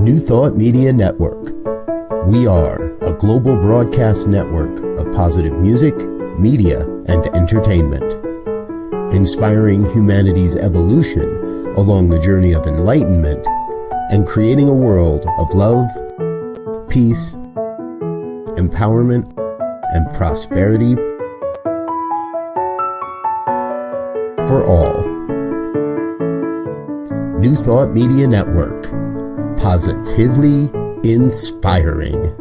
New Thought Media Network. We are a global broadcast network of positive music, media, and entertainment, inspiring humanity's evolution along the journey of enlightenment and creating a world of love, peace, empowerment, and prosperity for all. New Thought Media Network. Positively inspiring.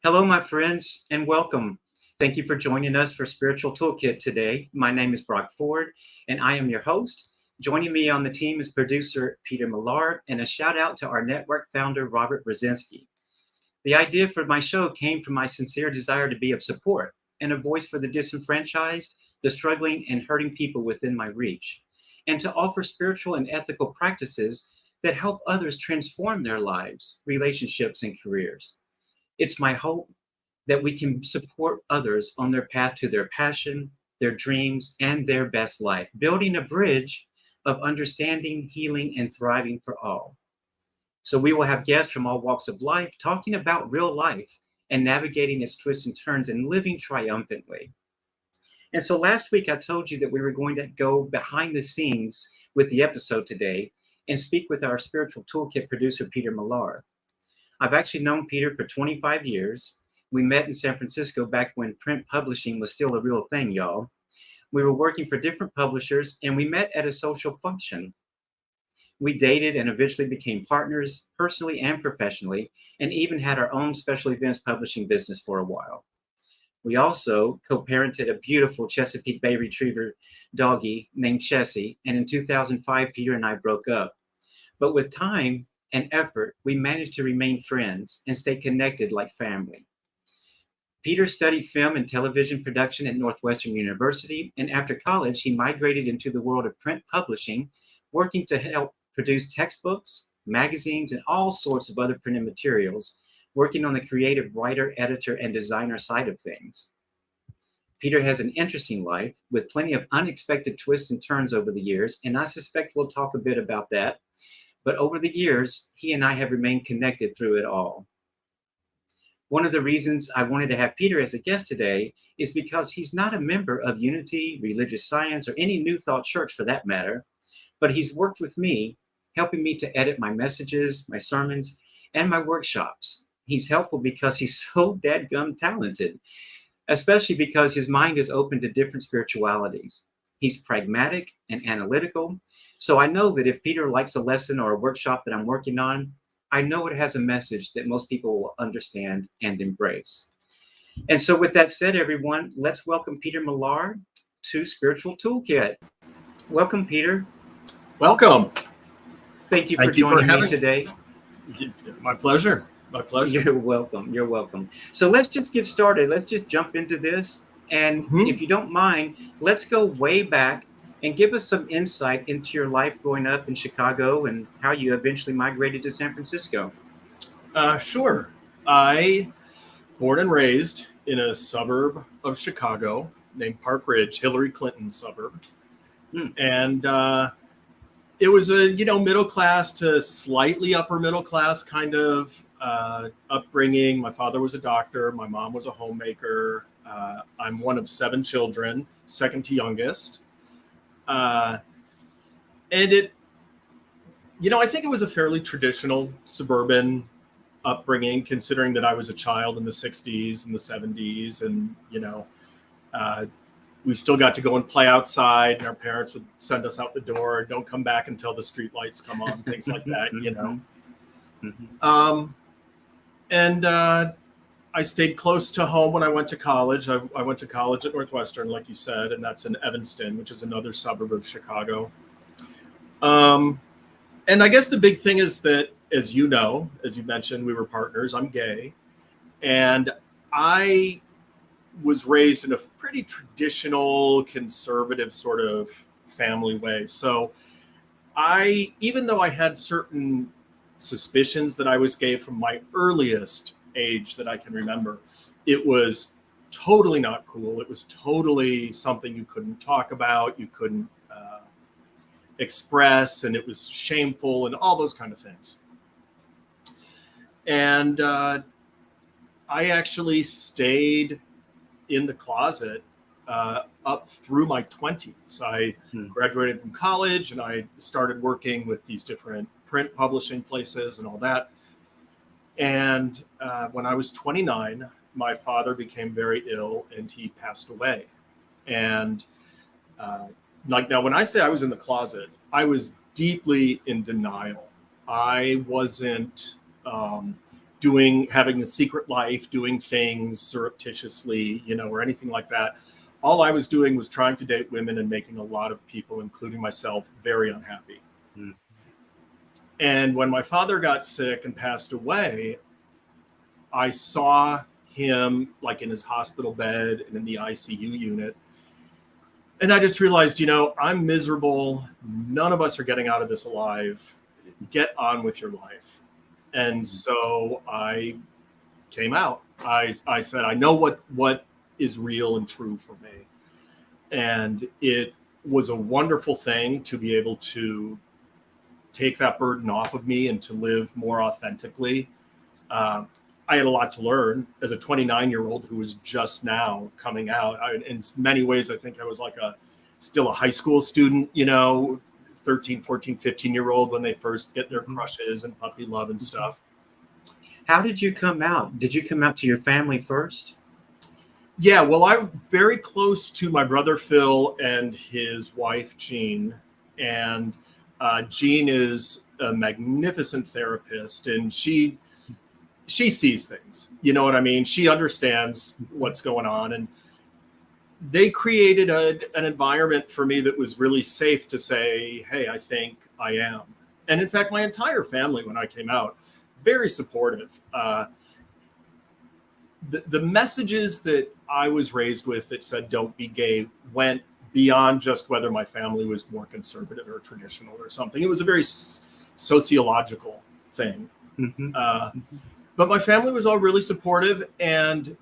Hello, my friends, and welcome. Thank you for joining us for Spiritual Toolkit today. My name is Brock Ford, and I am your host. Joining me on the team is producer Peter Millar, and a shout out to our network founder, Robert Brzezinski. The idea for my show came from my sincere desire to be of support and a voice for the disenfranchised, the struggling, and hurting people within my reach, and to offer spiritual and ethical practices that help others transform their lives, relationships, and careers. It's my hope that we can support others on their path to their passion, their dreams, and their best life, building a bridge of understanding, healing, and thriving for all. So we will have guests from all walks of life talking about real life and navigating its twists and turns and living triumphantly. And so last week I told you that we were going to go behind the scenes with the episode today and speak with our Spiritual Toolkit producer, Peter Millar. I've actually known Peter for 25 years. We met in San Francisco back when print publishing was still a real thing, y'all. We were working for different publishers and we met at a social function. We dated and eventually became partners, personally and professionally, and even had our own special events publishing business for a while. We also co-parented a beautiful Chesapeake Bay Retriever doggie named Chessie, and in 2005, Peter and I broke up. But with time and effort, we managed to remain friends and stay connected like family. Peter studied film and television production at Northwestern University, and after college, he migrated into the world of print publishing, working to help produce textbooks, magazines, and all sorts of other printed materials, working on the creative writer, editor, and designer side of things. Peter has an interesting life with plenty of unexpected twists and turns over the years, and I suspect we'll talk a bit about that. But over the years, he and I have remained connected through it all. One of the reasons I wanted to have Peter as a guest today is because he's not a member of Unity, Religious Science, or any New Thought church for that matter, but he's worked with me, helping me to edit my messages, my sermons, and my workshops. He's helpful because he's so dadgum talented, especially because his mind is open to different spiritualities. He's pragmatic and analytical. So I know that if Peter likes a lesson or a workshop that I'm working on, I know it has a message that most people will understand and embrace. And so with that said, everyone, let's welcome Peter Millar to Spiritual Toolkit. Welcome, Peter. Welcome. Thank you for joining me today. My pleasure. My pleasure. You're welcome. You're welcome. So let's just get started. Let's just jump into this. And if you don't mind, let's go way back and give us some insight into your life growing up in Chicago and how you eventually migrated to San Francisco. Sure. I born and raised in a suburb of Chicago named Park Ridge, Hillary Clinton's suburb. And it was a, middle class to slightly upper middle class kind of upbringing. My father was a doctor. My mom was a homemaker. I'm one of 7 children, second to youngest. And it, I think it was a fairly traditional suburban upbringing, considering that I was a child in the 60s and the 70s and, we still got to go and play outside, and our parents would send us out the door. Don't come back until the street lights come on, things like that, you know. And I stayed close to home when I went to college. I went to college at Northwestern, like you said, and that's in Evanston, which is another suburb of Chicago. And I guess the big thing is that, as you know, as you mentioned, we were partners. I'm gay. And I was raised in a pretty traditional, conservative sort of family way. So even though I had certain suspicions that I was gay from my earliest age that I can remember, it was totally not cool. It was totally something you couldn't talk about, you couldn't express, and it was shameful and all those kind of things. And I actually stayed in the closet up through my 20s. I graduated from college and I started working with these different print publishing places and all that. And when I was 29, my father became very ill and he passed away. And now when I say I was in the closet, I was deeply in denial. I wasn't having a secret life, doing things surreptitiously, or anything like that. All I was doing was trying to date women and making a lot of people, including myself, very unhappy. And when my father got sick and passed away, I saw him like in his hospital bed and in the ICU unit. And I just realized, I'm miserable. None of us are getting out of this alive. Get on with your life. And so I came out. I said, I know what is real and true for me. And it was a wonderful thing to be able to take that burden off of me and to live more authentically. I had a lot to learn as a 29-year-old who was just now coming out. In many ways, I think I was like still a high school student, 13, 14, 15-year-old when they first get their crushes and puppy love and stuff. How did you come out? Did you come out to your family first? Yeah, well, I'm very close to my brother Phil and his wife Jean. And Jean is a magnificent therapist, and she sees things. You know what I mean? She understands what's going on. And they created an environment for me that was really safe to say, hey, I think I am. And in fact, my entire family, when I came out, very supportive. The messages that I was raised with that said don't be gay went beyond just whether my family was more conservative or traditional or something. It was a very sociological thing. But my family was all really supportive, and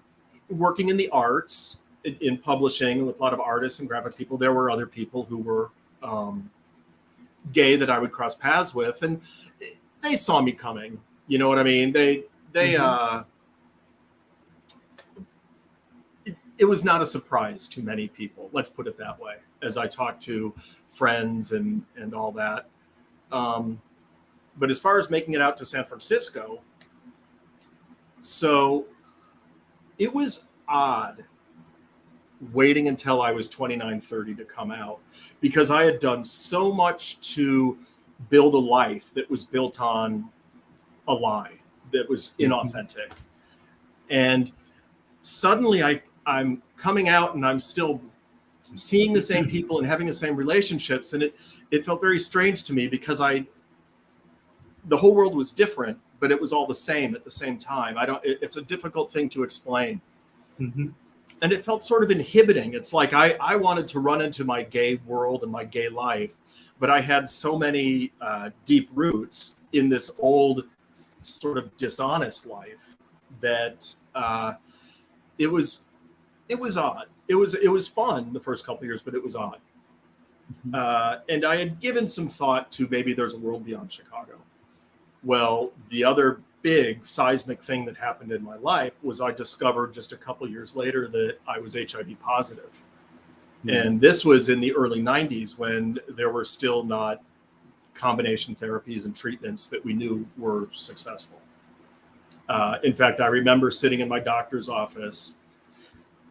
working in the arts, in publishing with a lot of artists and graphic people, there were other people who were gay that I would cross paths with, and they saw me coming. You know what I mean? It was not a surprise to many people. Let's put it that way. As I talked to friends and all that. But as far as making it out to San Francisco, so it was odd waiting until I was 29, 30 to come out, because I had done so much to build a life that was built on a lie, that was inauthentic. And suddenly I'm coming out and I'm still seeing the same people and having the same relationships. And it felt very strange to me, because the whole world was different, but it was all the same at the same time. It's a difficult thing to explain. And it felt sort of inhibiting. It's like I wanted to run into my gay world and my gay life, but I had so many deep roots in this old sort of dishonest life that it was odd. It was fun the first couple of years, but it was odd. And I had given some thought to maybe there's a world beyond Chicago. Well, the other big seismic thing that happened in my life was I discovered just a couple years later that I was HIV positive. And this was in the early 90s, when there were still not combination therapies and treatments that we knew were successful. In fact, I remember sitting in my doctor's office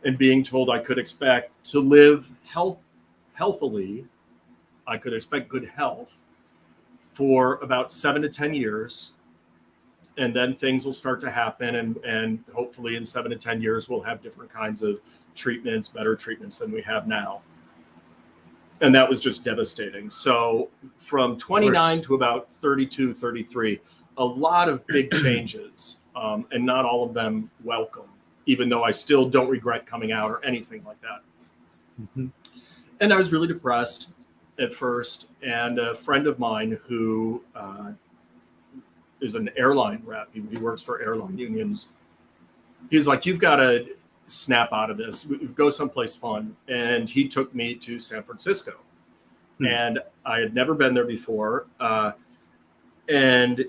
and being told I could expect to live healthily. I could expect good health for about 7 to 10 years. And then things will start to happen. And hopefully in 7 to 10 years, we'll have different kinds of treatments, better treatments than we have now. And that was just devastating. So from 29 to about 32, 33, a lot of big changes, and not all of them welcome, even though I still don't regret coming out or anything like that. Mm-hmm. And I was really depressed at first. And a friend of mine who is an airline rep, he works for airline unions. He's like, you've got to snap out of this, go someplace fun. And he took me to San Francisco. And I had never been there before. And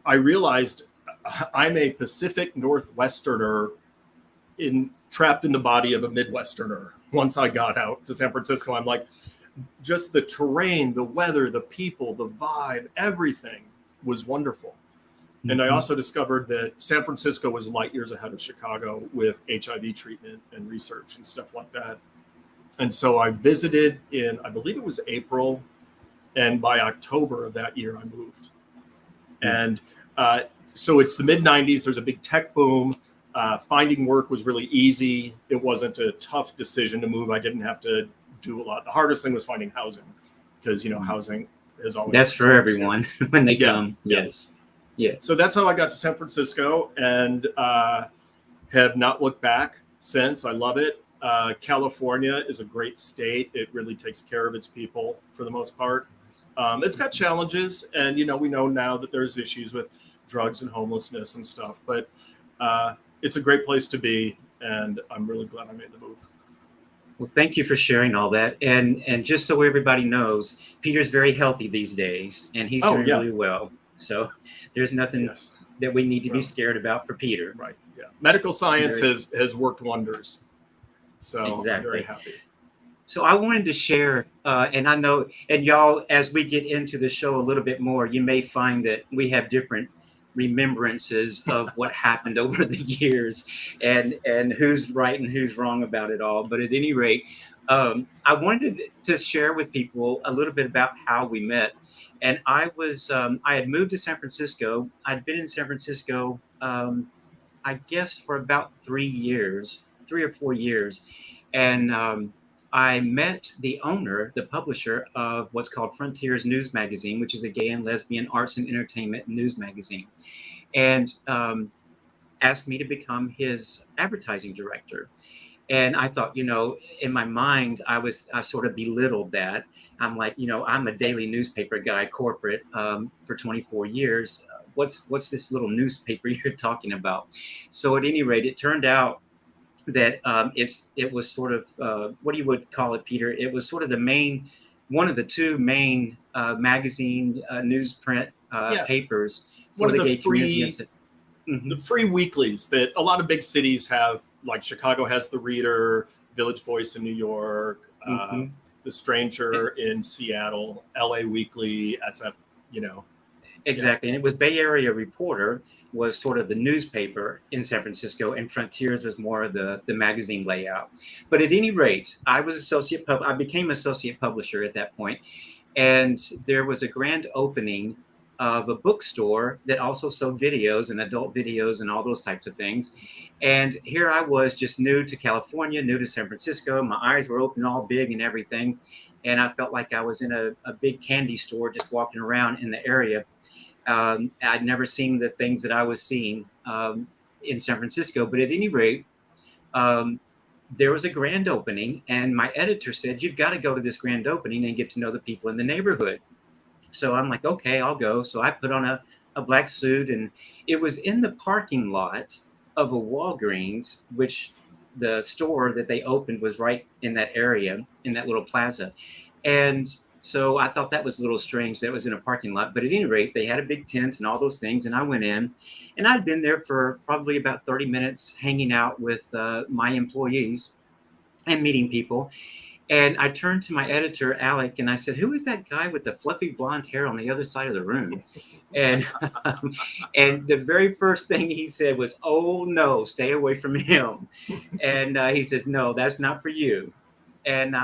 I realized I'm a Pacific Northwesterner trapped in the body of a Midwesterner. Once I got out to San Francisco, I'm like, just the terrain, the weather, the people, the vibe, everything was wonderful. Mm-hmm. And I also discovered that San Francisco was light years ahead of Chicago with HIV treatment and research and stuff like that. And so I visited in, I believe it was April, and by October of that year, I moved. And so it's the mid-90s. There's a big tech boom. Finding work was really easy. It wasn't a tough decision to move. I didn't have to do a lot. The hardest thing was finding housing, because, housing is always... That's for everyone when they come. Yes. Yeah. So that's how I got to San Francisco, and have not looked back since. I love it. California is a great state. It really takes care of its people for the most part. It's got challenges, and we know now that there's issues with drugs and homelessness and stuff, but it's a great place to be, and I'm really glad I made the move. Well, thank you for sharing all that. And just so everybody knows, Peter's very healthy these days, and he's doing really well. So there's nothing that we need to be scared about for Peter. Right. Yeah. Medical science has worked wonders. So exactly. I'm very happy. So I wanted to share, and I know, and y'all, as we get into the show a little bit more, you may find that we have different remembrances of what happened over the years, and who's right and who's wrong about it all. But at any rate, I wanted to share with people a little bit about how we met. And I had moved to San Francisco. I'd been in San Francisco, I guess, for about 3 or 4 years. And I met the owner, the publisher of what's called Frontiers News Magazine, which is a gay and lesbian arts and entertainment news magazine, and asked me to become his advertising director. And I thought, in my mind, I sort of belittled that. I'm like, I'm a daily newspaper guy, corporate, for 24 years. What's this little newspaper you're talking about? So at any rate, it turned out that it was sort of what you would call it, Peter. It was sort of one of the two main magazine newsprint papers for the gay community. The free weeklies that a lot of big cities have, like Chicago has The Reader, Village Voice in New York, The Stranger in Seattle, LA Weekly, SF, Exactly. And it was Bay Area Reporter was sort of the newspaper in San Francisco, and Frontiers was more of the magazine layout. But at any rate, I became associate publisher at that point. And there was a grand opening of a bookstore that also sold videos and adult videos and all those types of things. And here I was, just new to California, new to San Francisco. My eyes were open all big and everything. And I felt like I was in a big candy store just walking around in the area. I'd never seen the things that I was seeing in San Francisco. But at any rate, there was a grand opening, and my editor said, you've got to go to this grand opening and get to know the people in the neighborhood. So I'm like, okay, I'll go. So I put on a black suit, and it was in the parking lot of a Walgreens, which the store that they opened was right in that area, in that little plaza. And so I thought that was a little strange that it was in a parking lot. But at any rate, they had a big tent and all those things. And I went in, and I'd been there for probably about 30 minutes hanging out with my employees and meeting people. And I turned to my editor, Alec, and I said, who is that guy with the fluffy blonde hair on the other side of the room? And and the very first thing he said was, "Oh no, stay away from him." And he says, "No, that's not for you." And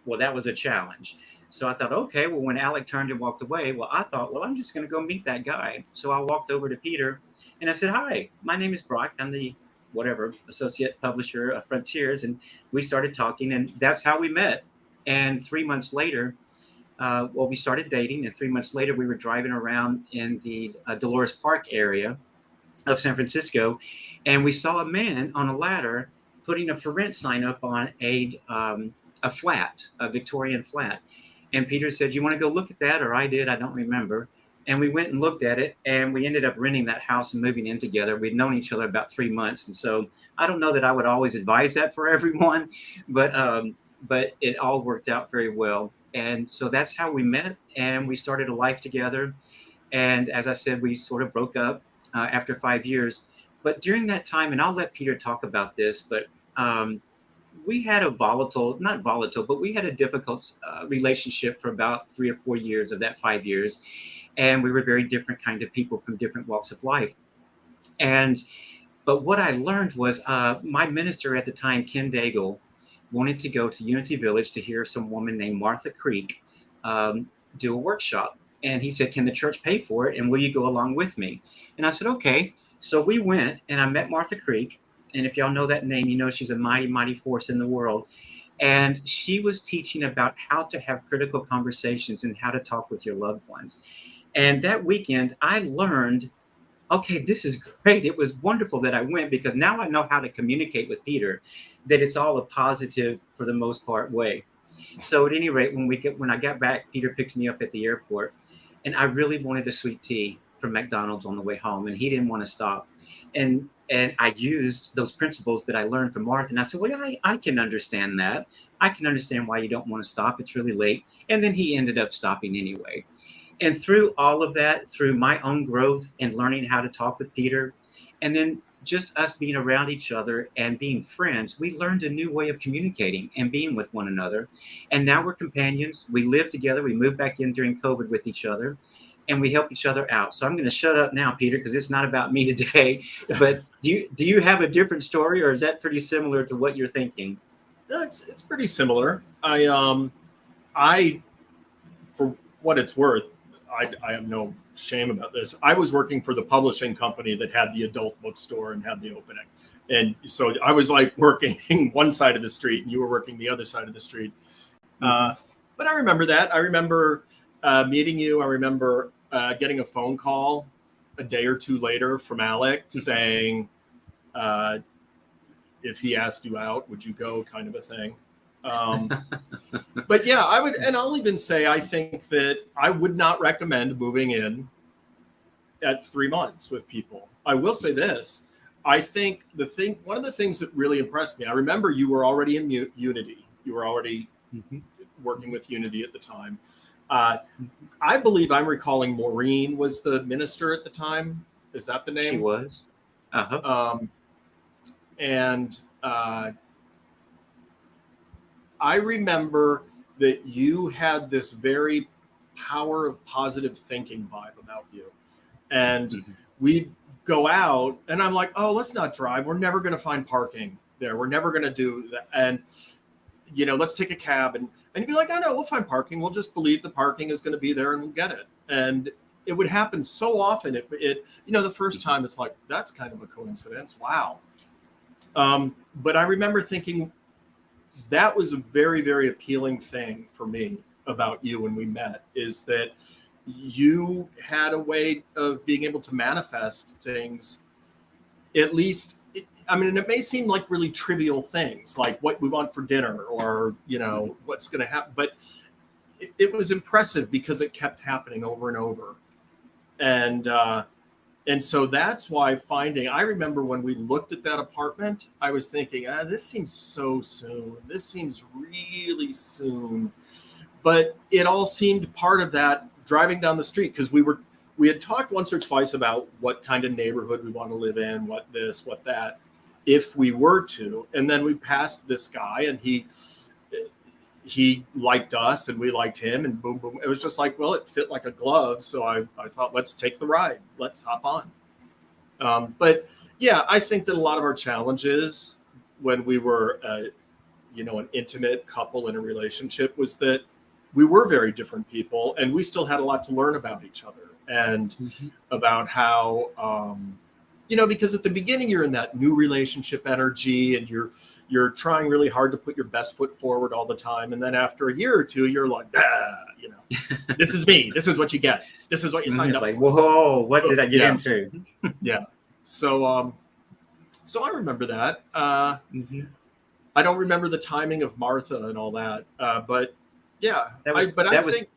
well, that was a challenge. So I thought, okay, well, when Alec turned and walked away, well, I thought, well, I'm just going to go meet that guy. So I walked over to Peter and I said, "Hi, my name is Brock. I'm the whatever associate publisher of Frontiers." And we started talking, and that's how we met. And 3 months later, we started dating, and 3 months later, we were driving around in the Dolores Park area of San Francisco, and we saw a man on a ladder putting a for rent sign up on a flat, a Victorian flat. And Peter said, "You want to go look at that?" Or I did, I don't remember. And we went and looked at it, and we ended up renting that house and moving in together. We'd known each other about 3 months, and so I don't know that I would always advise that for everyone, but it all worked out very well. And so that's how we met, and we started a life together. And as I said, we sort of broke up after 5 years. But during that time, and I'll let Peter talk about this, but we had not volatile, but we had a difficult relationship for about 3 or 4 years of that 5 years. And we were very different kind of people from different walks of life. But what I learned was my minister at the time, Ken Daigle, wanted to go to Unity Village to hear some woman named Martha Creek do a workshop. And he said, "Can the church pay for it? And will you go along with me?" And I said, "Okay." So we went, and I met Martha Creek. And if y'all know that name, you know she's a mighty, mighty force in the world. And she was teaching about how to have critical conversations and how to talk with your loved ones. And that weekend, I learned, okay, this is great. It was wonderful that I went, because now I know how to communicate with Peter, that it's all a positive, for the most part, way. So at any rate, when I got back, Peter picked me up at the airport, and I really wanted a sweet tea from McDonald's on the way home, and he didn't want to stop. And I used those principles that I learned from Martha, and I said, "Well, I can understand that. I can understand why you don't want to stop. It's really late." And then he ended up stopping anyway. And through all of that, through my own growth and learning how to talk with Peter, and then just us being around each other and being friends, we learned a new way of communicating and being with one another. And now we're companions. We live together. We moved back in during COVID with each other, and we help each other out. So I'm going to shut up now, Peter, because it's not about me today. But do you have a different story, or is that pretty similar to what you're thinking? No, it's pretty similar. I, for what it's worth, I have no shame about this. I was working for the publishing company that had the adult bookstore and had the opening. And so I was like working one side of the street, and you were working the other side of the street. But I remember that. I remember meeting you. I remember getting a phone call a day or two later from Alec saying, if he asked you out, would you go, kind of a thing. But yeah, I would, and I'll even say, I think that I would not recommend moving in at 3 months with people. I will say this. I think one of the things that really impressed me, I remember you were already in Unity. You were already working with Unity at the time. I believe I'm recalling Maureen was the minister at the time. Is that the name? She was. And I remember that you had this very power of positive thinking vibe about you. And we'd go out, and I'm like, "Oh, let's not drive. We're never going to find parking there. We're never going to do that. And, let's take a cab." And you'd be like, "Oh, no, we'll find parking. We'll just believe the parking is going to be there, and we'll get it." And it would happen so often. The first time it's like, that's kind of a coincidence. Wow. But I remember thinking that was a very, very appealing thing for me about you when we met, is that you had a way of being able to manifest things, at least, it may seem like really trivial things, like what we want for dinner, or, what's going to happen. But it was impressive because it kept happening over and over. And so that's why I remember when we looked at that apartment, I was thinking, this seems so soon. This seems really soon. But it all seemed part of that driving down the street, because we had talked once or twice about what kind of neighborhood we want to live in, what this, what that, if we were to. And then we passed this guy, and he he liked us and we liked him, and boom, boom. It was just like, well, it fit like a glove. So I thought, let's take the ride. Let's hop on. But yeah, I think that a lot of our challenges when we were, an intimate couple in a relationship was that we were very different people, and we still had a lot to learn about each other and about how, because at the beginning you're in that new relationship energy and you're trying really hard to put your best foot forward all the time. And then after a year or two, you're like, this is me. This is what you get. This is what you signed up like, for. Whoa, what did I get into? Yeah. So I remember that. I don't remember the timing of Martha and all that. But yeah, I think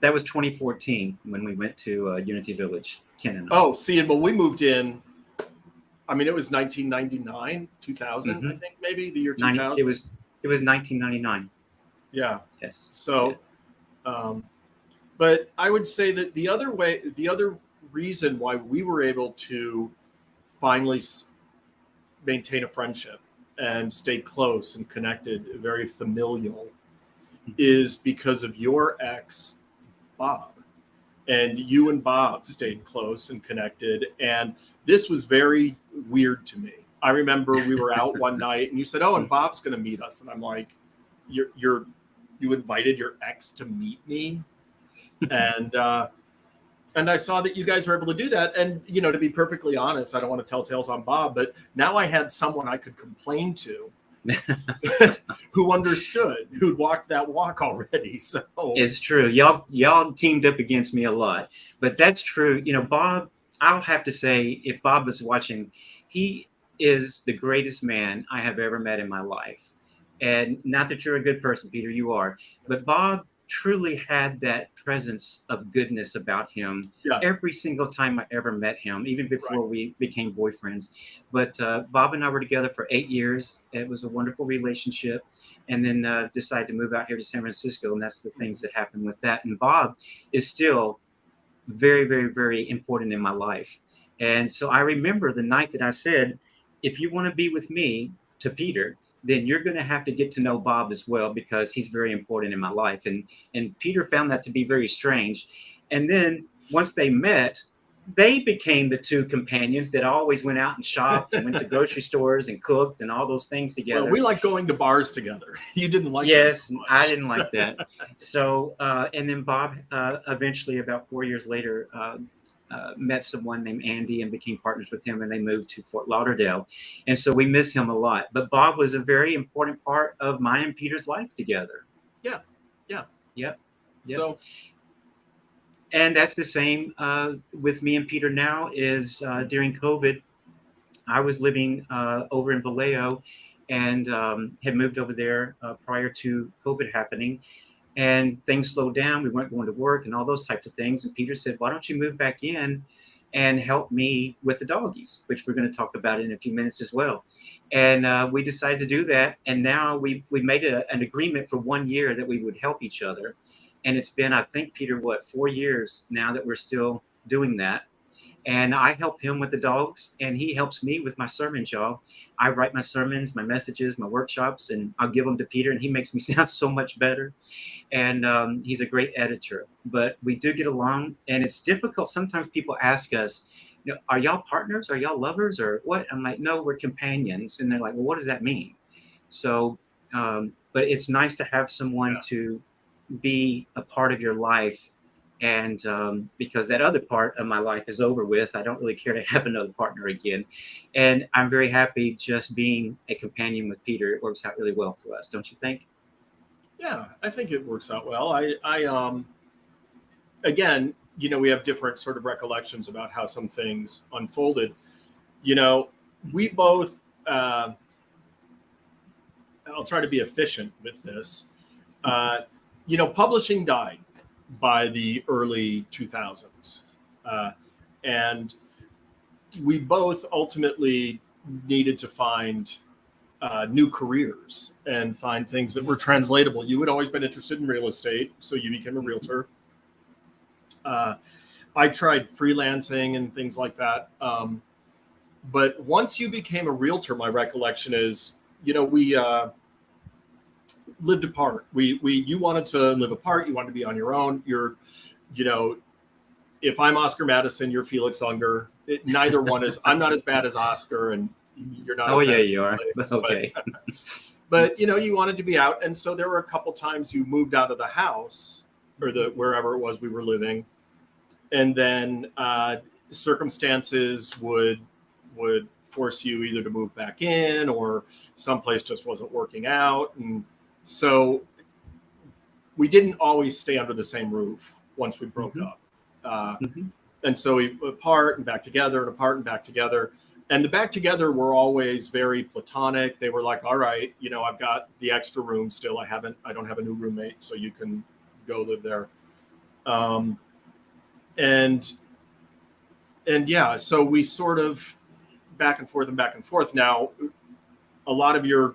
that was 2014 when we went to Unity Village, Ken and I. Oh, see, well, we moved in. I mean, it was 1999, 2000, I think, maybe the year 2000. It was 1999. Yeah. Yes. So, but I would say that the other reason why we were able to finally maintain a friendship and stay close and connected, very familial, is because of your ex, Bob. And you and Bob stayed close and connected. And this was very weird to me. I remember we were out one night and you said, oh, and Bob's going to meet us. And I'm like, you invited your ex to meet me? And I saw that you guys were able to do that. And, to be perfectly honest, I don't want to tell tales on Bob, but now I had someone I could complain to who understood, who'd walked that walk already. So it's true. Y'all teamed up against me a lot, but that's true. Bob, I'll have to say, if Bob was watching, he is the greatest man I have ever met in my life. And not that you're a good person, Peter, you are, but Bob truly had that presence of goodness about him every single time I ever met him, even before we became boyfriends. But Bob and I were together for 8 years. It was a wonderful relationship. And then decided to move out here to San Francisco. And that's the things that happened with that. And Bob is still very, very, very important in my life. And so I remember the night that I said, if you want to be with me, to Peter, then you're going to have to get to know Bob as well, because he's very important in my life. And Peter found that to be very strange. And then once they met, they became the two companions that always went out and shopped and went to grocery stores and cooked and all those things together. Well, we like going to bars together. You didn't like Yes, that much. I didn't like that. So, and then Bob eventually, about 4 years later, met someone named Andy and became partners with him, and they moved to Fort Lauderdale. And so we miss him a lot. But Bob was a very important part of mine and Peter's life together. Yep. So, and that's the same with me and Peter now. Is during COVID, I was living over in Vallejo and had moved over there prior to COVID happening. And things slowed down. We weren't going to work and all those types of things. And Peter said, why don't you move back in and help me with the doggies, which we're going to talk about in a few minutes as well. And we decided to do that. And now we made an agreement for 1 year that we would help each other. And it's been, I think, Peter, 4 years now that we're still doing that. And I help him with the dogs, and he helps me with my sermons, y'all. I write my sermons, my messages, my workshops, and I'll give them to Peter, and he makes me sound so much better. And he's a great editor. But we do get along, and it's difficult. Sometimes people ask us, are y'all partners? Are y'all lovers? Or what? I'm like, no, we're companions. And they're like, well, what does that mean? So, but it's nice to have someone to be a part of your life. And because that other part of my life is over with, I don't really care to have another partner again. And I'm very happy just being a companion with Peter. It works out really well for us, don't you think? Yeah, I think it works out well. I again, we have different sort of recollections about how some things unfolded. We both, I'll try to be efficient with this. Publishing died by the early 2000s. And we both ultimately needed to find new careers and find things that were translatable. You had always been interested in real estate, so you became a realtor. I tried freelancing and things like that. But once you became a realtor, my recollection is, lived apart. You wanted to live apart. You wanted to be on your own. If I'm Oscar Madison, you're Felix Unger. Neither one is. I'm not as bad as Oscar, and you're not. Oh as yeah, bad you are. Felix, Okay. but you wanted to be out, and so there were a couple times you moved out of the house or wherever it was we were living, and then circumstances would force you either to move back in or someplace just wasn't working out, and so we didn't always stay under the same roof once we broke up. And so we apart and back together and apart and back together. And the back together were always very platonic. They were like, all right, I've got the extra room still. I don't have a new roommate, so you can go live there. And yeah, so we sort of back and forth and back and forth. Now, a lot of your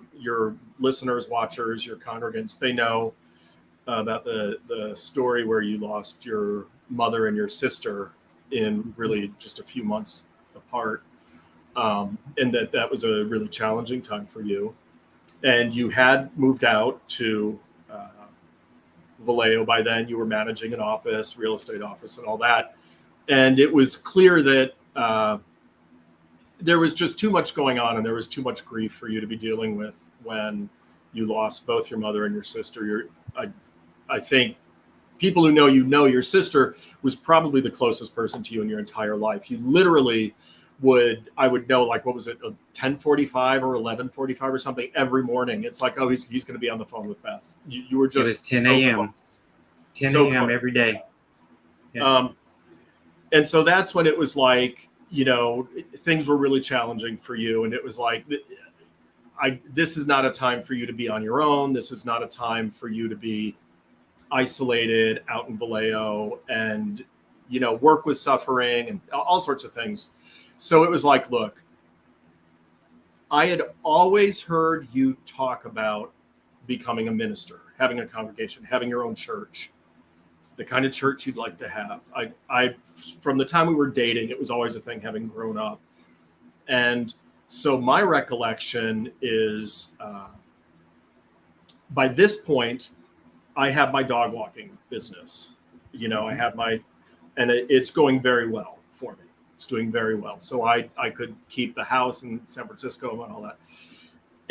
listeners, watchers, your congregants, they know about the story where you lost your mother and your sister in really just a few months apart, and that was a really challenging time for you. And you had moved out to Vallejo by then. You were managing an office, real estate office, and all that. And it was clear that there was just too much going on, and there was too much grief for you to be dealing with when you lost both your mother and your sister. I think people who know your sister was probably the closest person to you in your entire life. You literally I would know, like, what was it, 10:45 or 11:45 or something every morning. It's like, oh, he's going to be on the phone with Beth. You were just, it was 10 a.m. 10 a.m. every day. Yeah. And so that's when it was like, things were really challenging for you. And it was like, this is not a time for you to be on your own. This is not a time for you to be isolated out in Vallejo, and work was suffering and all sorts of things. So it was like, look, I had always heard you talk about becoming a minister, having a congregation, having your own church, the kind of church you'd like to have. I from the time we were dating, it was always a thing, having grown up. And so my recollection is by this point, I have my dog walking business. I have and it's going very well for me. It's doing very well. So I could keep the house in San Francisco and all that.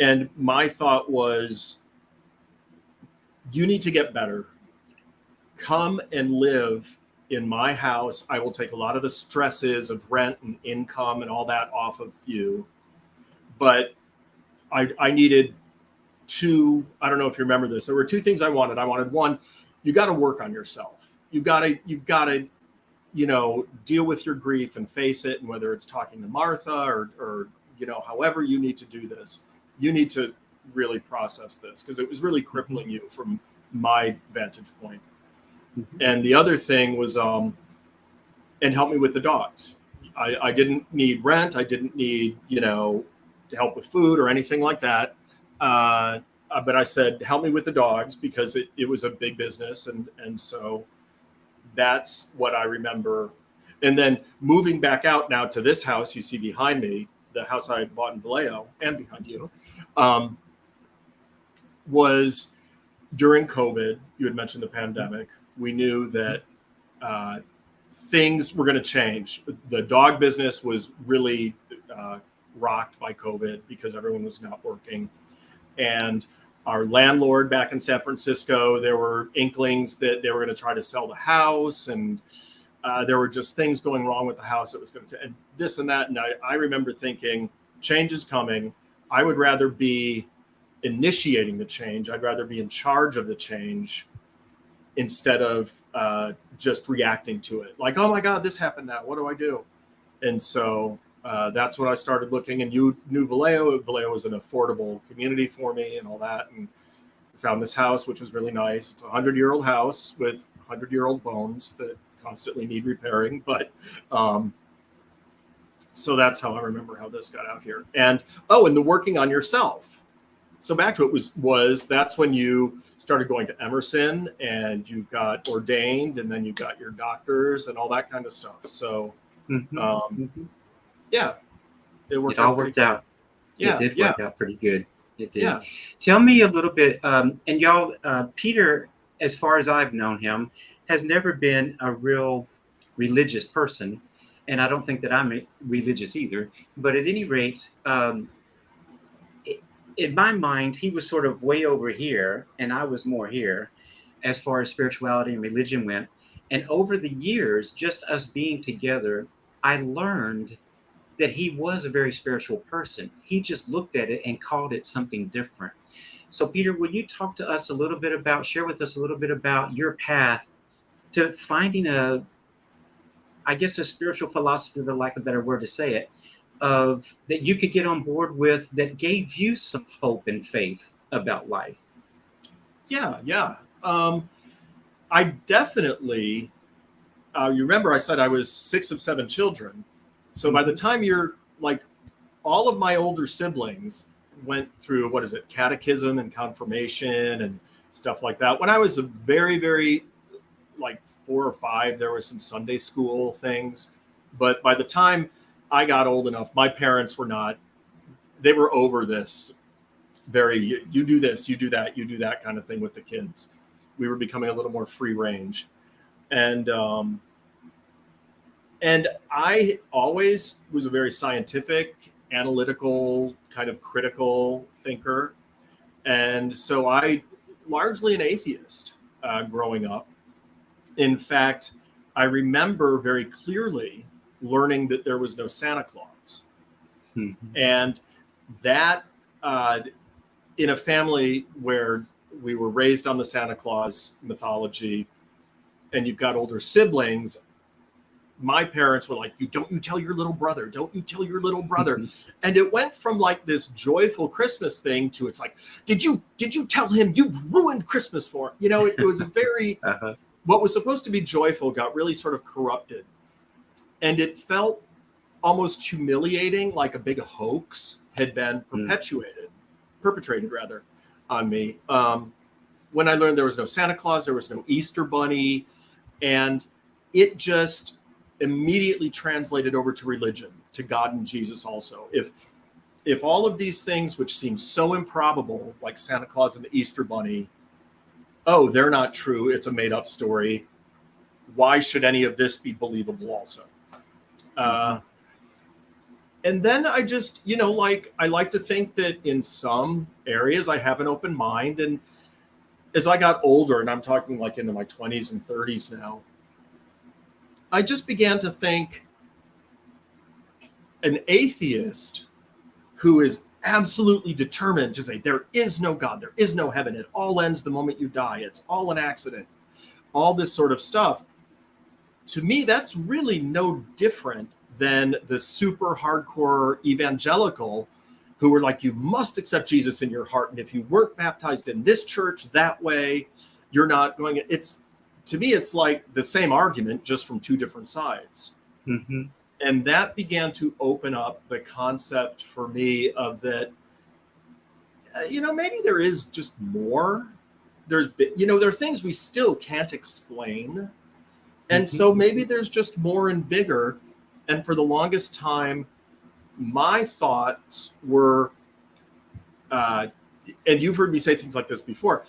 And my thought was, you need to get better. Come and live in my house. I will take a lot of the stresses of rent and income and all that off of you. But I needed two, I don't know if you remember this. There were two things I wanted. I wanted, one, you got to work on yourself. You've got to, deal with your grief and face it. And whether it's talking to Martha or however you need to do this, you need to really process this, because it was really crippling you from my vantage point. And the other thing was, and help me with the dogs. I didn't need rent. I didn't need, help with food or anything like that. But I said, help me with the dogs, because it was a big business. And so that's what I remember. And then moving back out now to this house you see behind me, the house I bought in Vallejo and behind you, was during COVID. You had mentioned the pandemic. We knew that things were going to change. The dog business was really rocked by COVID because everyone was not working. And our landlord back in San Francisco, there were inklings that they were going to try to sell the house, and there were just things going wrong with the house. It was going to, and this and that. And I remember thinking, change is coming. I would rather be initiating the change. I'd rather be in charge of the change instead of just reacting to it. Like, oh my God, this happened now. What do I do? And so that's when I started looking, and you knew Vallejo. Vallejo was an affordable community for me and all that. And found this house, which was really nice. It's a 100-year-old house with 100-year-old bones that constantly need repairing. But so that's how I remember how this got out here. And and the working on yourself. So back to it was that's when you started going to Emerson, and you got ordained, and then you got your doctors and all that kind of stuff. So yeah, it all worked out. Yeah, it did work out pretty good. It did. Yeah. Tell me a little bit, and y'all, Peter, as far as I've known him, has never been a real religious person. And I don't think that I'm religious either. But at any rate, in my mind, he was sort of way over here, and I was more here as far as spirituality and religion went. And over the years, just us being together, I learned that he was a very spiritual person. He just looked at it and called it something different. So, Peter, would you talk to us a little bit about, share with us a little bit about your path to finding I guess, a spiritual philosophy, for lack of a better word to say it, of that you could get on board with that gave you some hope and faith about life? Yeah. I definitely, you remember I said I was 6 of 7 children. So by the time you're like, all of my older siblings went through, catechism and confirmation and stuff like that. When I was a very, very like 4 or 5, there was some Sunday school things. But by the time I got old enough, my parents were not, they were over this you do this, you do that kind of thing with the kids. We were becoming a little more free range. And I always was a very scientific, analytical, kind of critical thinker. And so I largely an atheist growing up. In fact, I remember very clearly learning that there was no Santa Claus. And that in a family where we were raised on the Santa Claus mythology, and you've got older siblings, my parents were like, don't you tell your little brother, don't you tell your little brother. And it went from like this joyful Christmas thing to it's like, did you tell him you've ruined Christmas for him? You know, it was a very, what was supposed to be joyful got really sort of corrupted. And it felt almost humiliating, like a big hoax had been perpetrated rather, on me. When I learned there was no Santa Claus, there was no Easter Bunny, and it just immediately translated over to religion, to God and Jesus also. If all of these things, which seem so improbable, like Santa Claus and the Easter Bunny, oh, they're not true, it's a made-up story, why should any of this be believable also? And then I just, I like to think that in some areas I have an open mind. And as I got older, and I'm talking like into my 20s and 30s now, I just began to think an atheist who is absolutely determined to say there is no God, there is no heaven, it all ends the moment you die, it's all an accident, all this sort of stuff. To me, that's really no different than the super hardcore evangelical who were like, you must accept Jesus in your heart. And if you weren't baptized in this church that way, you're not going. To me, it's like the same argument, just from two different sides. Mm-hmm. And that began to open up the concept for me of that, maybe there is just more. There are things we still can't explain. And so maybe there's just more and bigger. And for the longest time, my thoughts were, and you've heard me say things like this before,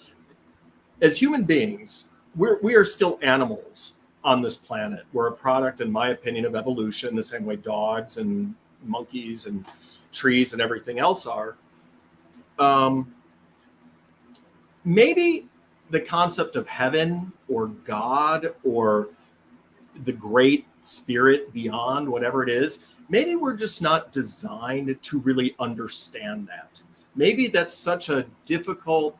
as human beings, we are still animals on this planet. We're a product, in my opinion, of evolution, the same way dogs and monkeys and trees and everything else are. Maybe the concept of heaven or God or the great spirit beyond, whatever it is, maybe we're just not designed to really understand that. Maybe that's such a difficult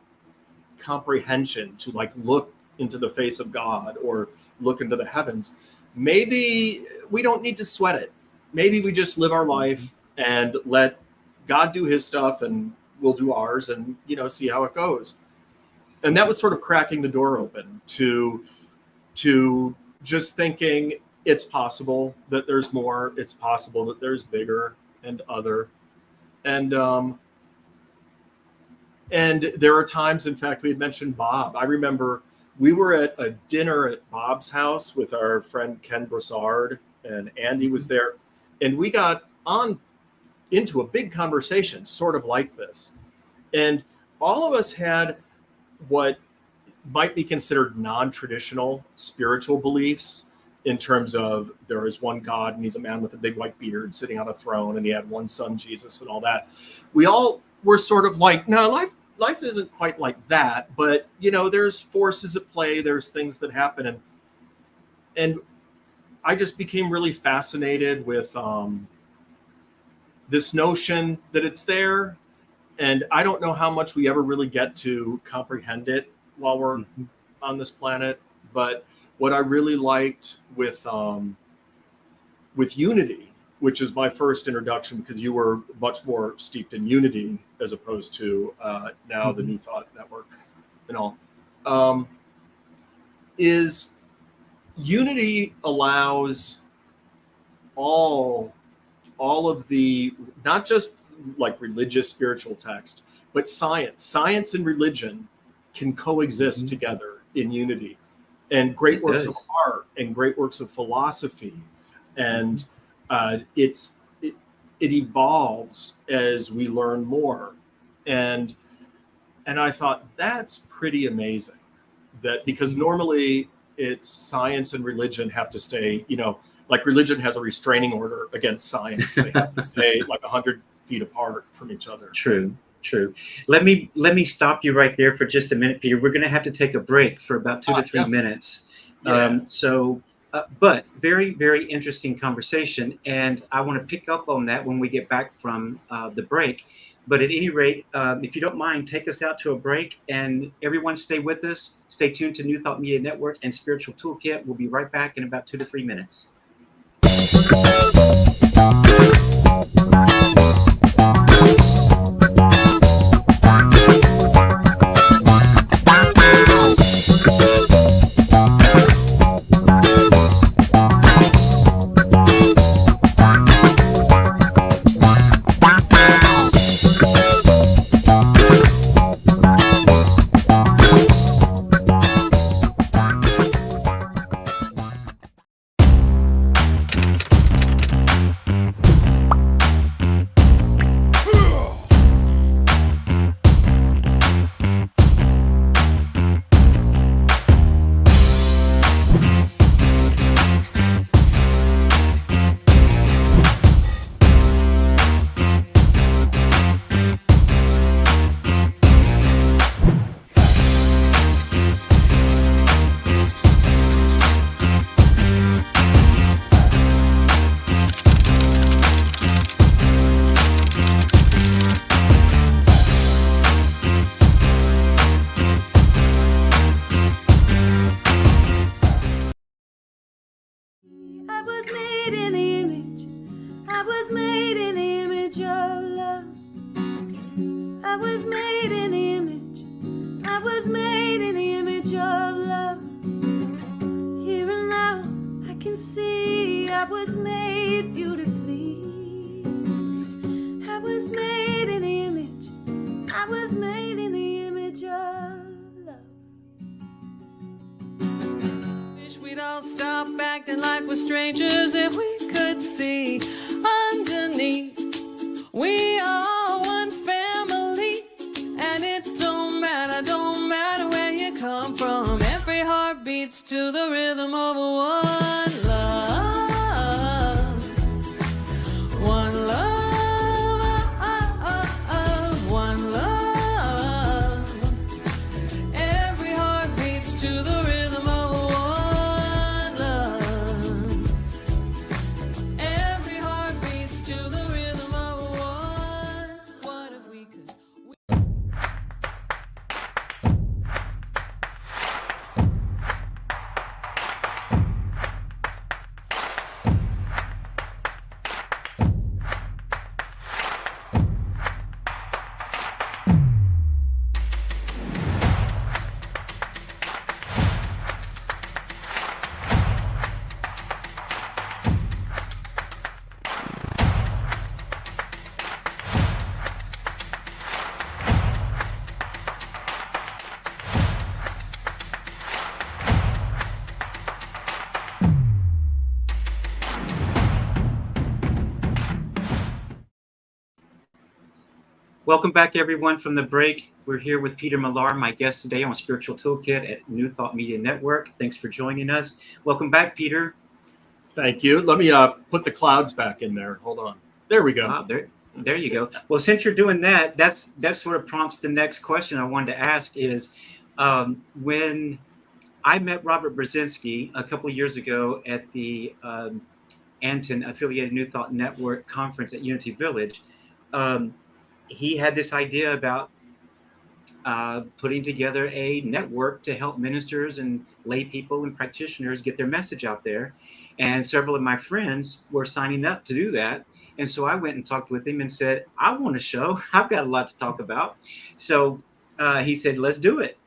comprehension to like look into the face of God or look into the heavens. Maybe we don't need to sweat it. Maybe we just live our life and let God do his stuff and we'll do ours and, see how it goes. And that was sort of cracking the door open to just thinking, it's possible that there's more. It's possible that there's bigger and other. And there are times, in fact, we had mentioned Bob. I remember we were at a dinner at Bob's house with our friend Ken Broussard, and Andy was there. And we got on into a big conversation, sort of like this. And all of us had what might be considered non-traditional spiritual beliefs in terms of there is one God and he's a man with a big white beard sitting on a throne and he had one son, Jesus, and all that. We all were sort of like, no, life isn't quite like that, but there's forces at play, there's things that happen. And I just became really fascinated with this notion that it's there. And I don't know how much we ever really get to comprehend it while we're on this planet. But what I really liked with Unity, which is my first introduction, because you were much more steeped in Unity as opposed to now the New Thought Network and all, is Unity allows all of the, not just like religious spiritual text, but science and religion can coexist together in Unity, and great works of art and great works of philosophy, and it evolves as we learn more, and I thought that's pretty amazing, that because normally it's science and religion have to stay, like religion has a restraining order against science. They have to stay like 100 feet apart from each other. True. Let me stop you right there for just a minute, Peter. We're going to have to take a break for about 2 to 3 minutes. Yeah. But very, very interesting conversation. And I want to pick up on that when we get back from the break. But at any rate, if you don't mind, take us out to a break, and everyone stay with us. Stay tuned to New Thought Media Network and Spiritual Toolkit. We'll be right back in about 2 to 3 minutes. Welcome back, everyone, from the break. We're here with Peter Millar, my guest today on Spiritual Toolkit at New Thought Media Network. Thanks for joining us. Welcome back, Peter. Thank you. Let me put the clouds back in there. Hold on. There we go. There you go. Well, since you're doing that, that sort of prompts the next question I wanted to ask is, when I met Robert Brzezinski a couple of years ago at the Anton Affiliated New Thought Network conference at Unity Village, he had this idea about putting together a network to help ministers and lay people and practitioners get their message out there. And several of my friends were signing up to do that. And so I went and talked with him and said, I want a show. I've got a lot to talk about. So he said, let's do it.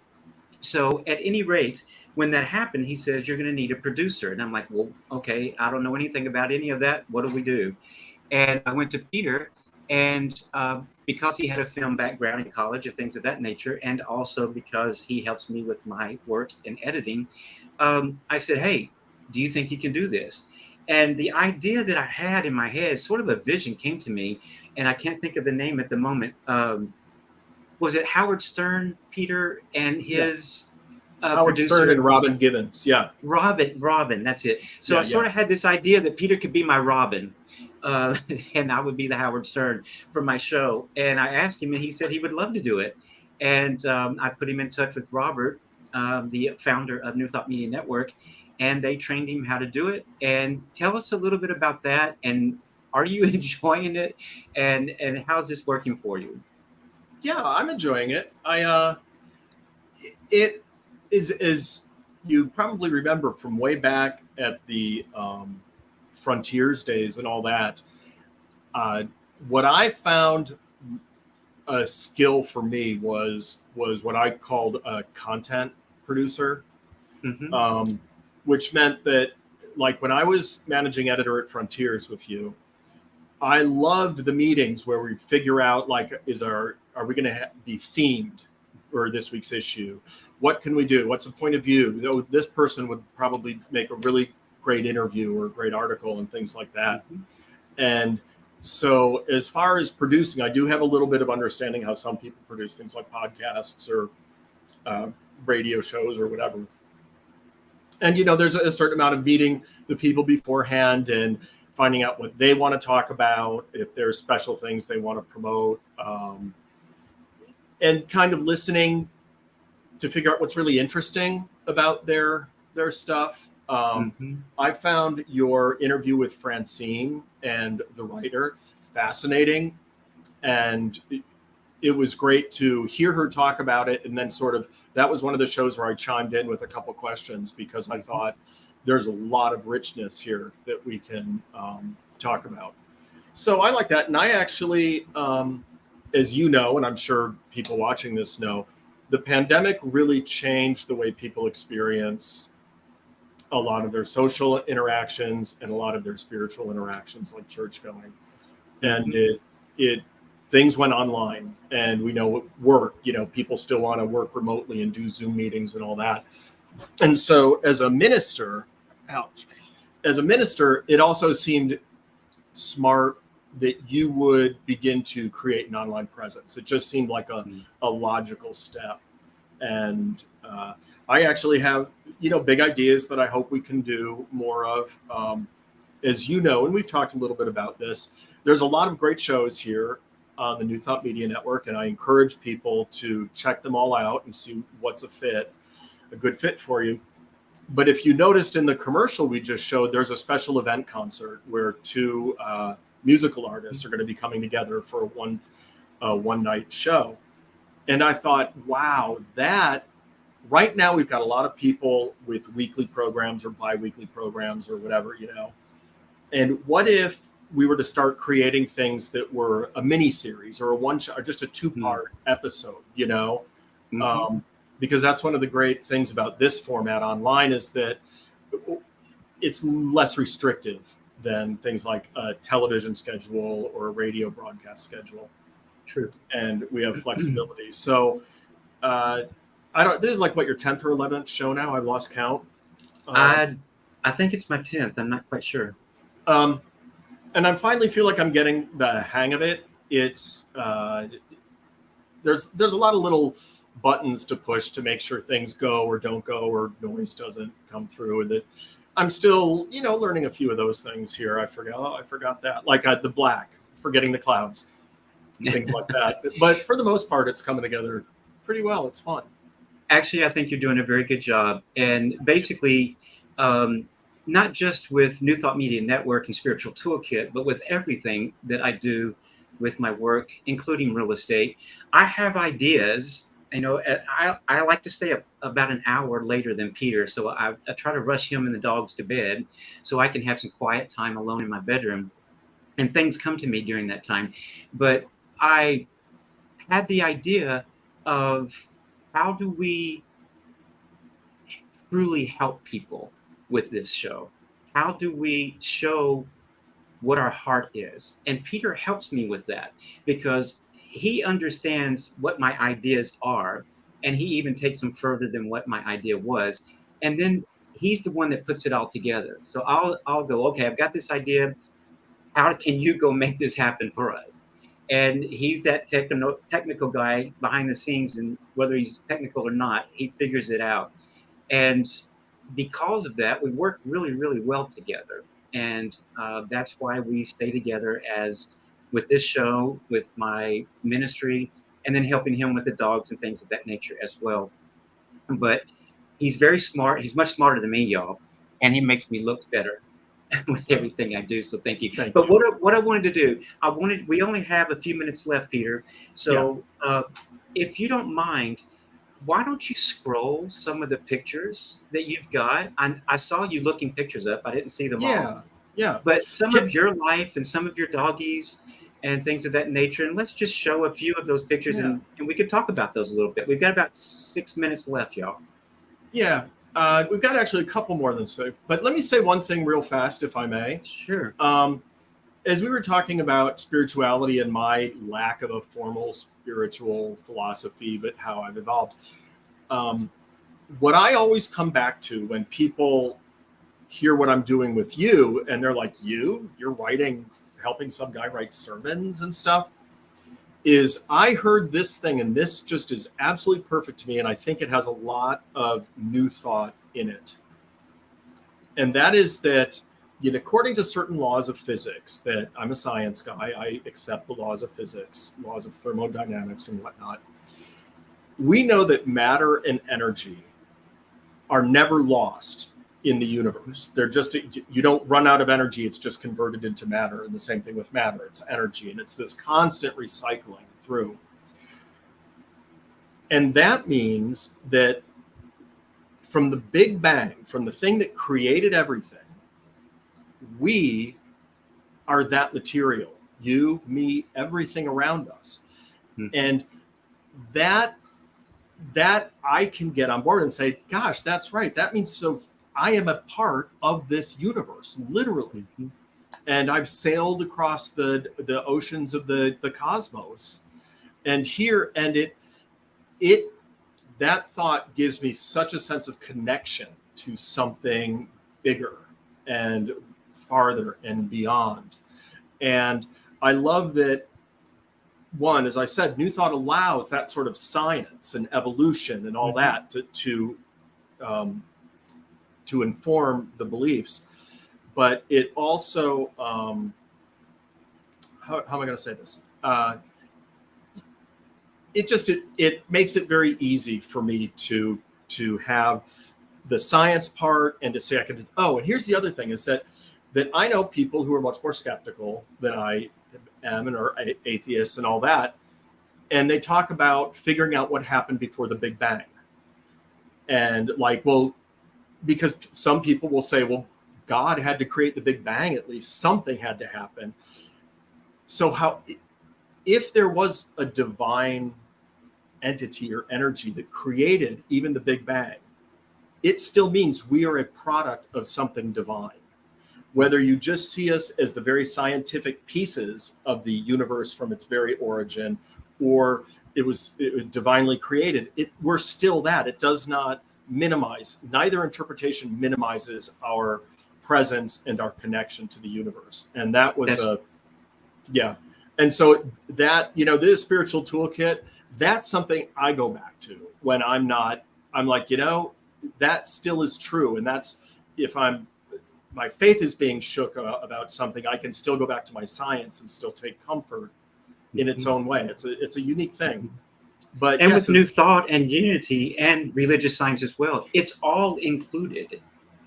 So at any rate, when that happened, he says, you're going to need a producer. And I'm like, well, okay, I don't know anything about any of that. What do we do? And I went to Peter, and because he had a film background in college and things of that nature, and also because he helps me with my work in editing, I said, hey, do you think you can do this? And the idea that I had in my head, sort of a vision came to me, and I can't think of the name at the moment. Was it Howard Stern, Peter, and his Howard producer? Stern and Robin Givens. Yeah. Robin, that's it. So I sort of had this idea that Peter could be my Robin, and I would be the Howard Stern for my show. And I asked him, and he said he would love to do it. And I put him in touch with Robert, the founder of New Thought Media Network, and they trained him how to do it. And tell us a little bit about that. And are you enjoying it? And how's this working for you? Yeah, I'm enjoying it. It is, as you probably remember from way back at the Frontiers days and all that, what I found a skill for me was what I called a content producer. Mm-hmm. Which meant that, like, when I was managing editor at Frontiers with you, I loved the meetings where we figure out, like, are we going to be themed for this week's issue? What can we do? What's the point of view? This person would probably make a really great interview or a great article and things like that. Mm-hmm. And so as far as producing, I do have a little bit of understanding how some people produce things like podcasts or radio shows or whatever. And, there's a certain amount of meeting the people beforehand and finding out what they want to talk about, if there's special things they want to promote, and kind of listening to figure out what's really interesting about their stuff. I found your interview with Francine and the writer fascinating, and it was great to hear her talk about it. And then that was one of the shows where I chimed in with a couple questions, because I thought there's a lot of richness here that we can talk about. So I like that. And I actually, as you know, and I'm sure people watching this know, the pandemic really changed the way people experience a lot of their social interactions and a lot of their spiritual interactions, like church going. And it things went online, and we know at work, people still want to work remotely and do Zoom meetings and all that. And so as a minister, it also seemed smart that you would begin to create an online presence. It just seemed like a logical step. And I actually have, big ideas that I hope we can do more of. As you know, and we've talked a little bit about this, there's a lot of great shows here on the New Thought Media Network, and I encourage people to check them all out and see what's a good fit for you. But if you noticed in the commercial we just showed, there's a special event concert where two musical artists are going to be coming together for a one night show. And I thought, wow, that right now we've got a lot of people with weekly programs or bi-weekly programs or whatever, and what if we were to start creating things that were a mini series or a one shot or just a 2-part episode, because that's one of the great things about this format online is that it's less restrictive than things like a television schedule or a radio broadcast schedule. True. And we have flexibility. So this is like what, your 10th or 11th show now? I've lost count. I think it's my 10th. I'm not quite sure. And I finally feel like I'm getting the hang of it. It's there's a lot of little buttons to push to make sure things go or don't go or noise doesn't come through. And that I'm still, learning a few of those things here. I forgot that. Like the black, forgetting the clouds, things like that. But for the most part, it's coming together pretty well. It's fun. Actually, I think you're doing a very good job. And basically, not just with New Thought Media Network and Spiritual Toolkit, but with everything that I do with my work, including real estate, I have ideas. I like to stay up about an hour later than Peter. So I try to rush him and the dogs to bed so I can have some quiet time alone in my bedroom. And things come to me during that time. But I had the idea of, how do we truly help people with this show? How do we show what our heart is? And Peter helps me with that, because he understands what my ideas are, and he even takes them further than what my idea was. And then he's the one that puts it all together. So I'll go, okay, I've got this idea. How can you go make this happen for us? And he's that technical guy behind the scenes, and whether he's technical or not, he figures it out. And because of that, we work really, really well together. And that's why we stay together, as with this show, with my ministry, and then helping him with the dogs and things of that nature as well. But he's very smart. He's much smarter than me, y'all. And he makes me look better with everything I do. So thank you. But what I wanted to do, we only have a few minutes left, Peter. So if you don't mind, why don't you scroll some of the pictures that you've got? I saw you looking pictures up. I didn't see them all. Yeah. But some of your life and some of your doggies and things of that nature. And let's just show a few of those pictures, and we could talk about those a little bit. We've got about 6 minutes left, y'all. Yeah. We've got actually a couple more than so. But let me say one thing real fast, if I may. Sure. As we were talking about spirituality and my lack of a formal spiritual philosophy, but how I've evolved, what I always come back to when people hear what I'm doing with you, and they're like, you're helping some guy write sermons and stuff, is I heard this thing, and this just is absolutely perfect to me, and I think it has a lot of new thought in it. And that is that, according to certain laws of physics, that I'm a science guy, I accept the laws of physics, laws of thermodynamics and whatnot. We know that matter and energy are never lost in the universe. They're just, you don't run out of energy, it's just converted into matter. And the same thing with matter, it's energy, and it's this constant recycling through. And that means that from the Big Bang, from the thing that created everything, we are that material. You, me, everything around us. Mm-hmm. And that I can get on board and say, gosh, that's right. That means so I am a part of this universe, literally. Mm-hmm. And I've sailed across the oceans of the cosmos. And here, and that thought gives me such a sense of connection to something bigger and farther and beyond. And I love that, one, as I said, New Thought allows that sort of science and evolution and all that to inform the beliefs. But it also, how am I going to say this? It makes it very easy for me to have the science part, and to say I can. Oh, and here's the other thing is that I know people who are much more skeptical than I am, and are atheists and all that, and they talk about figuring out what happened before the Big Bang, and like, well, because some people will say, well, God had to create the Big Bang, at least something had to happen. So how, if there was a divine entity or energy that created even the Big Bang, it still means we are a product of something divine. Whether you just see us as the very scientific pieces of the universe from its very origin, or it was divinely created, we're still that. It does not minimize, neither interpretation minimizes our presence and our connection to the universe. And that was And so that, this Spiritual Toolkit, that's something I go back to when I'm like, that still is true. And that's, if my faith is being shook about something, I can still go back to my science and still take comfort in its own way. It's a unique thing. But and with New Thought and Unity and religious science as well, it's all included.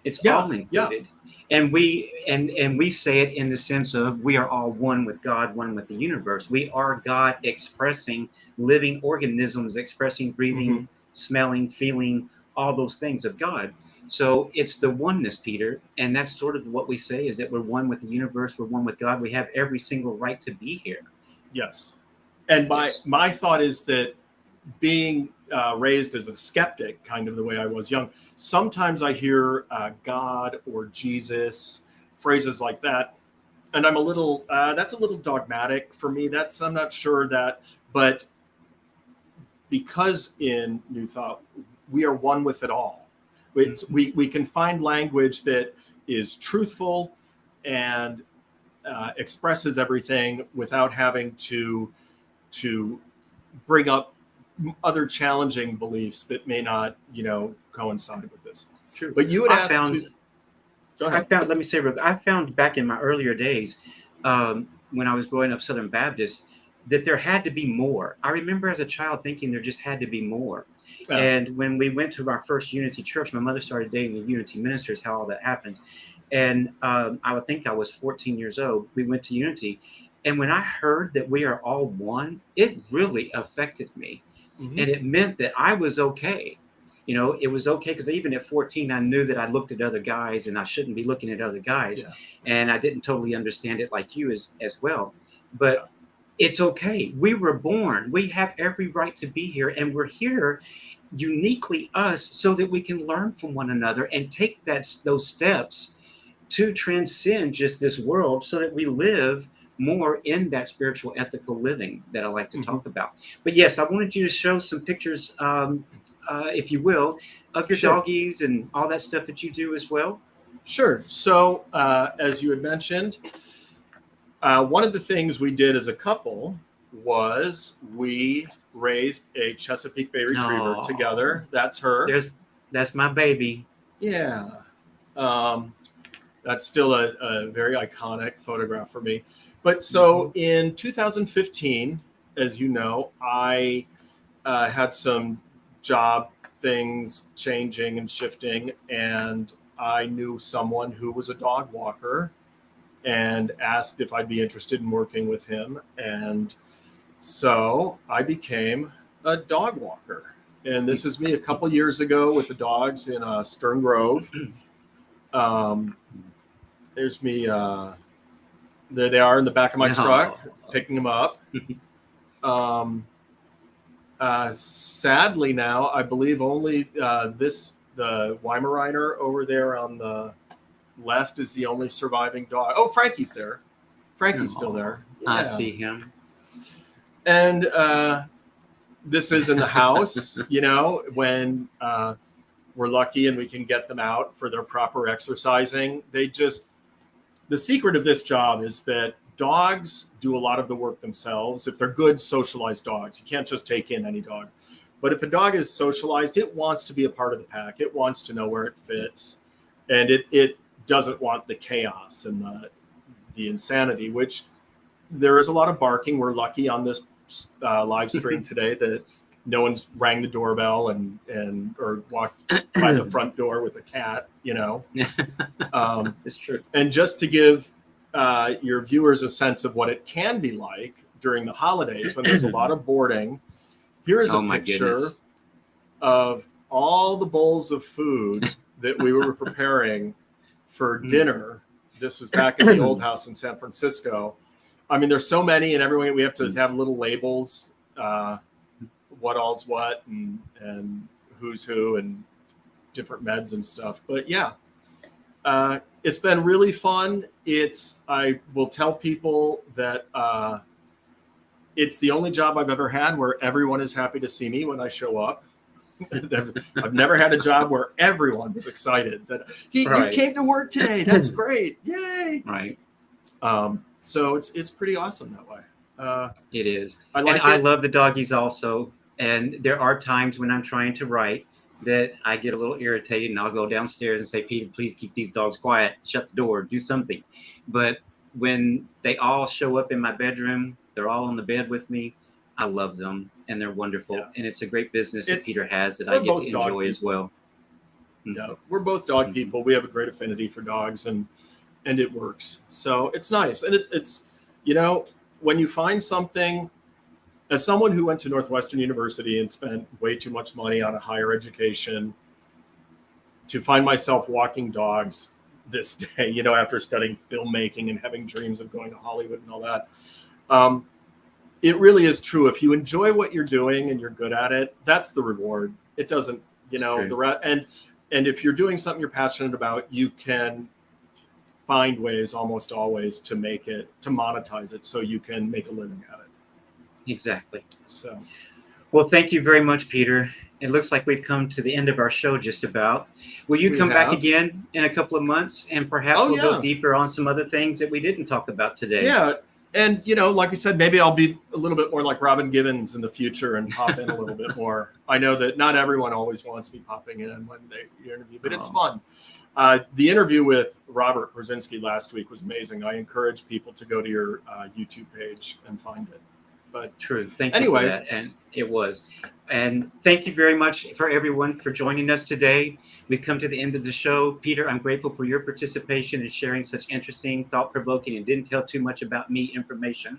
It's all included. And we say it in the sense of we are all one with God, one with the universe. We are God expressing living organisms, expressing breathing, smelling, feeling, all those things of God. So it's the oneness, Peter. And that's sort of what we say, is that we're one with the universe. We're one with God. We have every single right to be here. Yes. And my thought is that being raised as a skeptic, kind of the way I was young, sometimes I hear God or Jesus, phrases like that, and I'm a little that's a little dogmatic for me. I'm not sure that, but because in New Thought we are one with it all. We can find language that is truthful and expresses everything without having to bring up other challenging beliefs that may not, coincide with this. True. But you had go ahead. I found back in my earlier days, when I was growing up Southern Baptist, that there had to be more. I remember as a child thinking there just had to be more. Yeah. And when we went to our first Unity church, my mother started dating a Unity minister, is how all that happened. And I would think I was 14 years old. We went to Unity. And when I heard that we are all one, it really affected me. And it meant that I was okay. It was okay because even at 14, I knew that I looked at other guys and I shouldn't be looking at other guys. Yeah. And I didn't totally understand it like you as well. But it's okay. We were born. We have every right to be here. And we're here uniquely us so that we can learn from one another and take those steps to transcend just this world so that we live more in that spiritual ethical living that I like to talk about. But yes, I wanted you to show some pictures, if you will, of your doggies and all that stuff that you do as well. Sure. So as you had mentioned, one of the things we did as a couple was we raised a Chesapeake Bay Retriever together. That's her. That's my baby. Yeah. That's still a very iconic photograph for me. But so in 2015, as you know, I had some job things changing and shifting, and I knew someone who was a dog walker and asked if I'd be interested in working with him. And so I became a dog walker. And this is me a couple years ago with the dogs in Stern Grove. There's me. There they are in the back of my truck, picking them up. Sadly now, I believe only the Weimaraner over there on the left is the only surviving dog. Oh, Frankie's there. Frankie's still there. Yeah. I see him. And this is in the house, when we're lucky and we can get them out for their proper exercising. The secret of this job is that dogs do a lot of the work themselves. If they're good socialized dogs, you can't just take in any dog. But if a dog is socialized, it wants to be a part of the pack. It wants to know where it fits. And it doesn't want the chaos and the insanity, which there is a lot of barking. We're lucky on this live stream today that no one's rang the doorbell or walked by the front door with a cat, It's true. And just to give your viewers a sense of what it can be like during the holidays when there's a lot of boarding, here is a picture of all the bowls of food that we were preparing for dinner. This was back in the old house in San Francisco. I mean, there's so many, and everyone, we have to have little labels, what all's what, and who's who, and different meds and stuff. But yeah, it's been really fun. I will tell people that it's the only job I've ever had where everyone is happy to see me when I show up. I've never had a job where everyone was excited that you came to work today. That's great. Yay. Right. So it's pretty awesome that way. It is. I like I it. love the doggies also. And there are times when I'm trying to write that I get a little irritated, and I'll go downstairs and say, Peter, please keep these dogs quiet, shut the door, do something. But when they all show up in my bedroom, they're all on the bed with me. I love them, and they're wonderful. Yeah. And it's a great business that Peter has that we're I get both to dog enjoy as people. well. Yeah, we're both dog people. We have a great affinity for dogs, and it works. So it's nice. And it's when you find something, as someone who went to Northwestern University and spent way too much money on a higher education, to find myself walking dogs this day, after studying filmmaking and having dreams of going to Hollywood and all that, it really is true. If you enjoy what you're doing and you're good at it, that's the reward. It doesn't, and if you're doing something you're passionate about, you can find ways almost always to monetize it so you can make a living at it. Exactly. So, well, thank you very much, Peter. It looks like we've come to the end of our show just about. Will you come back again in a couple of months, and perhaps we'll go deeper on some other things that we didn't talk about today? Yeah. And, like we said, maybe I'll be a little bit more like Robin Givens in the future and pop in a little bit more. I know that not everyone always wants me popping in when they interview, but it's fun. The interview with Robert Brzezinski last week was amazing. I encourage people to go to your YouTube page and find it. But true. Thank you for that. And it was. And thank you very much for everyone for joining us today. We've come to the end of the show. Peter, I'm grateful for your participation and sharing such interesting, thought-provoking, and didn't tell too much about me information.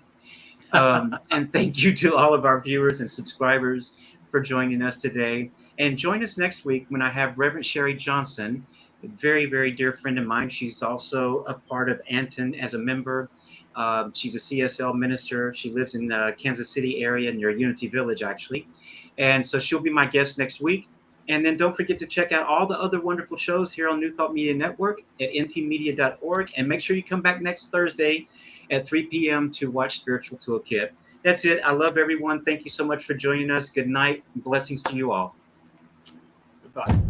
And thank you to all of our viewers and subscribers for joining us today. And join us next week when I have Reverend Sherry Johnson, a very, very dear friend of mine. She's also a part of Anton as a member. She's a CSL minister. She lives in the Kansas City area near Unity Village, actually. And so she'll be my guest next week. And then don't forget to check out all the other wonderful shows here on New Thought Media Network at ntmedia.org. And make sure you come back next Thursday at 3 p.m. to watch Spiritual Toolkit. That's it. I love everyone. Thank you so much for joining us. Good night. Blessings to you all. Goodbye.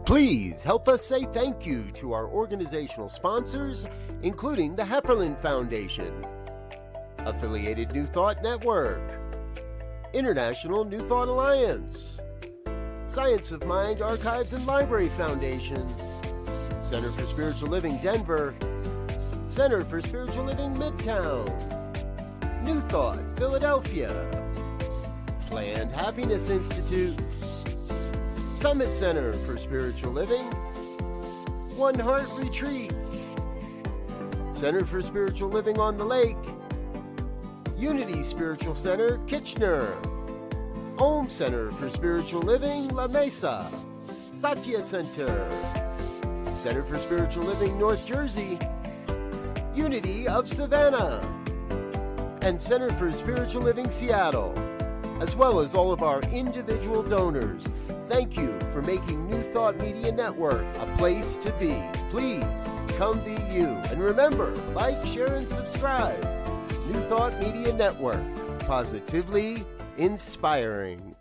Please help us say thank you to our organizational sponsors, including the Hepperlin Foundation, Affiliated New Thought Network, International New Thought Alliance, Science of Mind Archives and Library Foundation, Center for Spiritual Living Denver, Center for Spiritual Living Midtown, New Thought Philadelphia, Planned Happiness Institute, Summit Center for Spiritual Living, One Heart Retreats, Center for Spiritual Living on the Lake, Unity Spiritual Center, Kitchener, Om Center for Spiritual Living, La Mesa, Satya Center, Center for Spiritual Living, North Jersey, Unity of Savannah, and Center for Spiritual Living, Seattle, as well as all of our individual donors. Thank you for making New Thought Media Network a place to be. Please come be you. And remember, like, share, and subscribe. New Thought Media Network, positively inspiring.